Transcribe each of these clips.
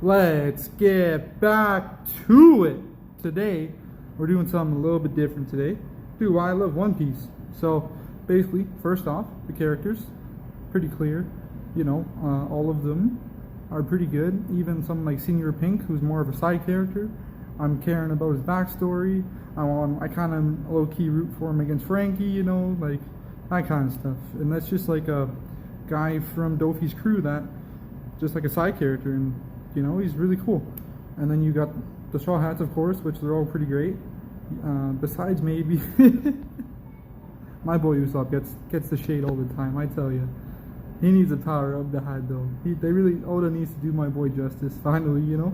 let's get back to it. Today, we're doing something a little bit different today. Dude, why I love One Piece. So, basically, first off, the characters, pretty clear. You know, all of them are pretty good. Even someone like Senior Pink, who's more of a side character. I'm caring about his backstory. I kind of low-key root for him against Frankie, you know, like that kind of stuff. And that's just like a guy from Dofi's crew that just like a side character, and you know, he's really cool. And then you got the Straw Hats, of course, which they're all pretty great. Besides maybe my boy Usopp gets the shade all the time. I tell you, he needs a power up the hat though. Oda needs to do my boy justice finally, you know.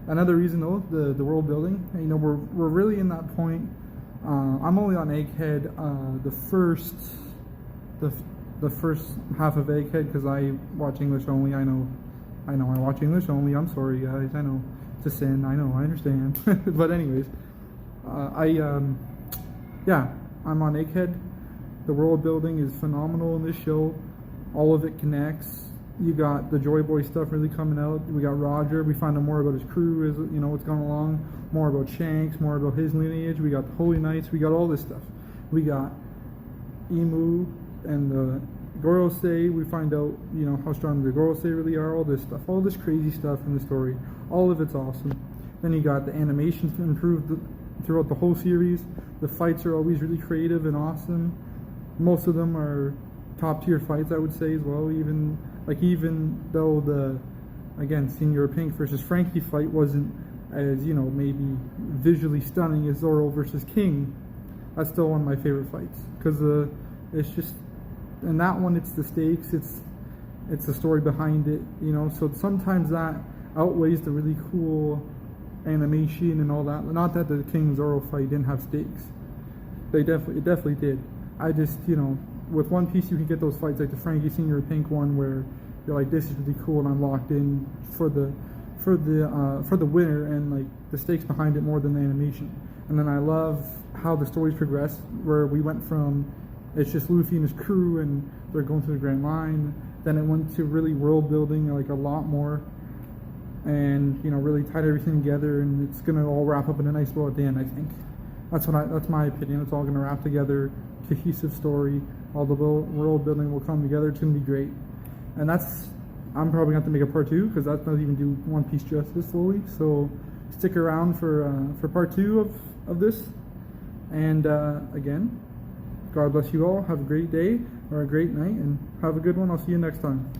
Another reason though, the world building. You know, we're really in that point. I'm only on Egghead the first half of Egghead because I watch English only. I know I watch English only. I'm sorry guys. I know it's a sin. I know. I understand. But anyways, I'm on Egghead. The world building is phenomenal in this show. All of it connects. You got the Joy Boy stuff really coming out. We got Roger. We find out more about his crew, as you know, what's going along. More about Shanks. More about his lineage. We got the Holy Knights. We got all this stuff. We got Imu and the Gorosei. We find out, you know, how strong the Gorosei really are. All this stuff. All this crazy stuff in the story. All of it's awesome. Then you got the animations improved throughout the whole series. The fights are always really creative and awesome. Most of them are top tier fights, I would say, as well. Even though the Senior Pink versus Frankie fight wasn't as, you know, maybe visually stunning as Zoro versus King, that's still one of my favorite fights because it's just, in that one it's the stakes, it's the story behind it, you know. So sometimes that outweighs the really cool animation and all that. Not that the King Zoro fight didn't have stakes, it definitely did. I just, you know, with One Piece you can get those fights like the Frankie Senior Pink one where you're like, this is really cool and I'm locked in for the winner, and like the stakes behind it more than the animation. And then I love how the stories progress, where we went from it's just Luffy and his crew and they're going through the Grand Line, then it went to really world building, like a lot more, and you know, really tied everything together, and it's gonna all wrap up in a nice bow at the end. I think that's my opinion. It's all gonna wrap together, cohesive story. All the world building will come together. It's gonna be great, and I'm probably going to have to make a part 2 because that's not even do One Piece justice fully. So stick around for part 2 of this. And again, God bless you all. Have a great day or a great night, and have a good one. I'll see you next time.